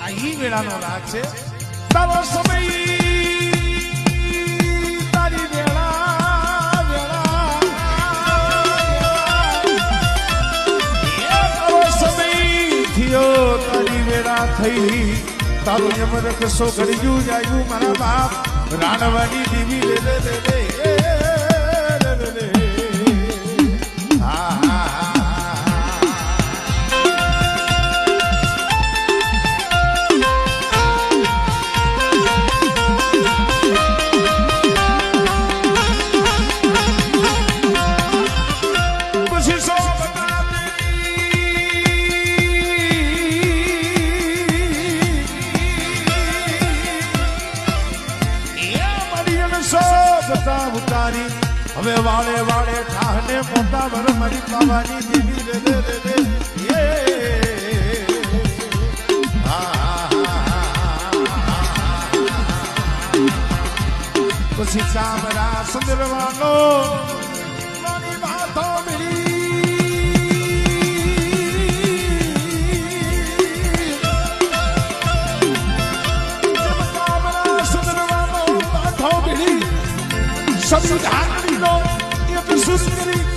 આ ઈ વેળાનો રાગ છે તારો સમય તારી વેળા વેળા તારો સમય થયો તારી વેળા થઈ તારું યમન કસો ઘડી ગયું જાય મારા બાપ રાણવાની દીવી લે લે લે લે ઉતારી હવે વાળે વાળે ઠાહને મોટા વર મારી પાવાની દીવી રે રે રે રે પછી ચામરા સુંદરવાનો મારી વાતો સંવિધાન નો એક સુંદરી